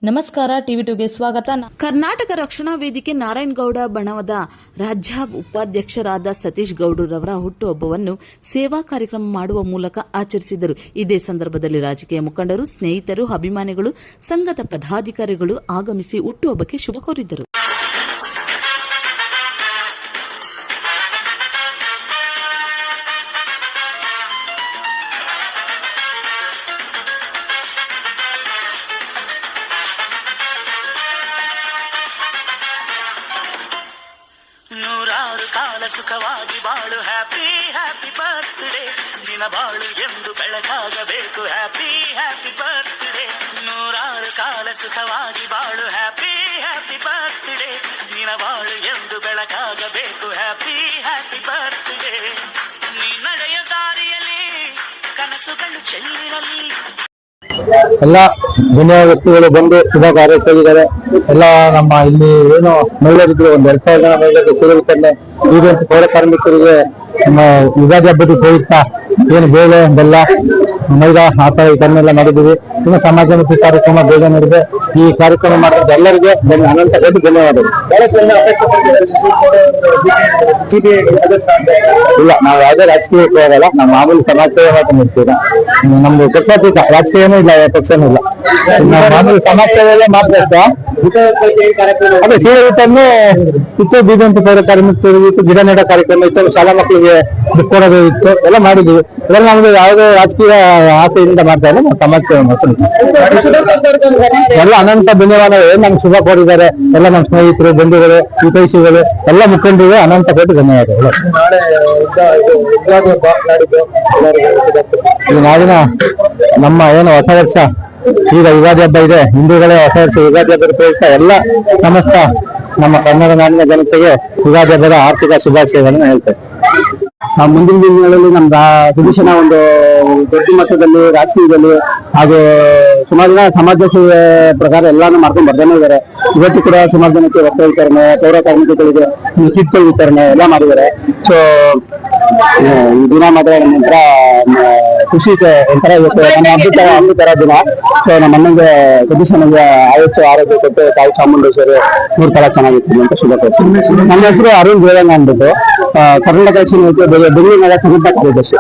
ನಮಸ್ಕಾರ ಟಿವಿ2ಗೆ ಸ್ವಾಗತ. ಕರ್ನಾಟಕ ರಕ್ಷಣಾ ವೇದಿಕೆ ನಾರಾಯಣಗೌಡ ಬಣವದ ರಾಜ್ಯ ಉಪಾಧ್ಯಕ್ಷರಾದ ಸತೀಶ್ ಗೌಡರವರ ಹುಟ್ಟುಹಬ್ಬವನ್ನು ಸೇವಾ ಕಾರ್ಯಕ್ರಮ ಮಾಡುವ ಮೂಲಕ ಆಚರಿಸಿದರು. ಇದೇ ಸಂದರ್ಭದಲ್ಲಿ ರಾಜಕೀಯ ಮುಖಂಡರು, ಸ್ನೇಹಿತರು, ಅಭಿಮಾನಿಗಳು, ಸಂಘದ ಪದಾಧಿಕಾರಿಗಳು ಆಗಮಿಸಿ ಹುಟ್ಟುಹಬ್ಬಕ್ಕೆ ಶುಭ ಕೋರಿದರು. ನೂರಾರು ಕಾಲ ಸುಖವಾಗಿ ಬಾಳು, ಹ್ಯಾಪಿ ಹ್ಯಾಪಿ ಬರ್ತ್ಡೇ, ನಿನ್ನ ಬಾಳು ಎಂದು ಬೆಳಕಾಗಬೇಕು, ಹ್ಯಾಪಿ ಹ್ಯಾಪಿ ಬರ್ತ್ಡೇ. ನೂರಾರು ಕಾಲ ಸುಖವಾಗಿ ಬಾಳು, ಹ್ಯಾಪಿ ಹ್ಯಾಪಿ ಬರ್ತ್ಡೇ, ನಿನ್ನ ಬಾಳು ಎಂದು ಬೆಳಕಾಗಬೇಕು, ಹ್ಯಾಪಿ ಹ್ಯಾಪಿ ಬರ್ತ್ಡೇ. ನೀ ನಡೆಯ ದಾರಿಯಲ್ಲಿ ಕನಸುಗಳು ಚೆಲ್ಲಿರಲಿ. ಎಲ್ಲ ದುನಿಯಾ ವ್ಯಕ್ತಿಗಳು ಬಂದು ಶುಭ ಹಾರೈಸಿದ್ದಾರೆ. ಎಲ್ಲ ನಮ್ಮ ಇಲ್ಲಿ ಏನು ಮಹಿಳೆಯರಿದ್ರು, 2,000 ಜನ ಮಹಿಳೆಯರಿಗೆ ಸೇರಿರುತ್ತಾರೆ. ಈಗಂತೂ ಪೌರ ಕಾರ್ಮಿಕರಿಗೆ ನಮ್ಮ ಯುಗಾದಿ ಹಬ್ಬದ ಪ್ರಯುಕ್ತ ಏನು ಬೇಳೆ ಬೆಲ್ಲ ಮೈದಾ ಆ ತರ ಇದನ್ನೆಲ್ಲ ಮಾಡಿದ್ದೀವಿ. ಇನ್ನು ಸಮಾಜಮುಖಿ ಕಾರ್ಯಕ್ರಮ ಬೇಗ ನಡೆದಿದೆ. ಈ ಕಾರ್ಯಕ್ರಮ ಮಾಡಿದ ಎಲ್ಲರಿಗೆ ಅನಂತ ದೊಡ್ಡ ಧನ್ಯವಾದಗಳು. ಇಲ್ಲ, ನಾವು ಯಾವುದೇ ರಾಜಕೀಯಕ್ಕೆ ಹೋಗಲ್ಲ. ನಾವು ಮಾಮೂಲಿ ಸಮಾಜ ಸೇವೆ ಮಾತ್ರ ಮಾಡ್ತೀವಿ. ನಮ್ದು ಪಕ್ಷಾತೀತ ರಾಜಕೀಯನೂ ಇಲ್ಲ, ಪಕ್ಷನೂ ಇಲ್ಲ. ನಾವು ಮಾಮೂಲಿ ಸಮಾಜ ಸೇವೆಯಲ್ಲೇ ಮಾತ್ರ ಅದೇ ಸೀರೆ ತಂದು ಇತ್ತು. ಬಿಬಿಎಂಪಿ ಪೌರ ಕಾರ್ಮಿಕರು ಇತ್ತು, ಗಿಡ ನೆಡೋ ಕಾರ್ಯಕ್ರಮ ಇತ್ತು, ಶಾಲಾ ಮಕ್ಕಳಿಗೆ ಬುಕ್ ಕೊಡೋದು ಇತ್ತು, ಎಲ್ಲ ಮಾಡಿದ್ದೀವಿ. ಇದೆಲ್ಲ ನಮ್ಗೆ ಯಾವುದೇ ರಾಜಕೀಯ ಆಸೆಯಿಂದ ಮಾಡ್ತಾ ಇಲ್ಲ, ನಾವು ಸಮಾಜ ಸೇವೆ ಮಾಡ್ತೀವಿ. ಎಲ್ಲ ಅನಂತ ಧನ್ಯವಾದಗಳು. ನಮ್ಗೆ ಶುಭ ಕೋರಿದ್ದಾರೆ ಎಲ್ಲ ನಮ್ಮ ಸ್ನೇಹಿತರು, ಬಂಧುಗಳು, ಹಿತೈಷಿಗಳು, ಎಲ್ಲ ಮುಖಂಡರಿಗೆ ಅನಂತ ಕೋಟಿ ಧನ್ಯವಾದಗಳು. ಈ ನಾಡಿನ ನಮ್ಮ ಏನು ಹೊಸ ವರ್ಷ, ಈಗ ಯುಗಾದಿ ಹಬ್ಬ ಇದೆ. ಹಿಂದೂಗಳೇ ಹೊಸ ವರ್ಷ ಯುಗಾದಿ ಹಬ್ಬದ ಪ್ರಯುಕ್ತ ಎಲ್ಲ ಸಮಸ್ತ ನಮ್ಮ ಕನ್ನಡ ನಾಡಿನ ಜನತೆಗೆ ಯುಗಾದಿ ಹಬ್ಬದ ಆರ್ಥಿಕ ಶುಭಾಶಯಗಳನ್ನು ಹೇಳ್ತೇವೆ. ನಾವು ಮುಂದಿನ ದಿನಗಳಲ್ಲಿ ನಮ್ಮ ಸದಸ್ಯನ ಒಂದು ದೊಡ್ಡ ಮಟ್ಟದಲ್ಲಿ ರಾಜಕೀಯದಲ್ಲಿ ಹಾಗೂ ಸುಮಾರು ಜನ ಸಮಾಜ ಸೇವೆ ಪ್ರಕಾರ ಎಲ್ಲಾನು ಮಾಡ್ಕೊಂಡು ಬರ್ತಾನೆ ಇದ್ದಾರೆ. ಇವತ್ತು ಕೂಡ ಸುಮಾರು ಜನಕ್ಕೆ ವಸ್ತ್ರ ವಿತರಣೆ, ಪೌರ ಕಾರ್ಮಿಕಗಳಿಗೆ ಕಿಟ್ಗಳ ವಿತರಣೆ ಎಲ್ಲ ಮಾಡಿದ್ದಾರೆ. ಸೊ ಈ ದಿನ ಮಾತ್ರ ನಂತರ ಖುಷಿ ಒಂಥರ ಇವತ್ತು ನಮ್ಮ ಅಮೃತರ ದಿನ. ಸೊ ನಮ್ಮ ಅಣ್ಣಂಗೆ ಸದಸ್ಯನಿಗೆ ಆಯುಷ್ಯ ಆರೋಗ್ಯ ಕೊಟ್ಟು ತಾಯಿ ಚಾಮುಂಡೇಶ್ವರಿ 3 ತರ ಚೆನ್ನಾಗಿರ್ತೀನಿ ಅಂತ ಶುಭ ಕೋರ್ತೀನಿ. ನನ್ನ ಹೆಸರು ಅರುಣ್ ದೇವಂಗ ಅಂದ್ಬಿಟ್ಟು, ಕರ್ನಾಟಕ ರಕ್ಷಣಾ ವೇದಿಕೆ ಬೆಂಗಳೂರಿನ ಸಂಘದ ಕಾರ್ಯದರ್ಶಿ.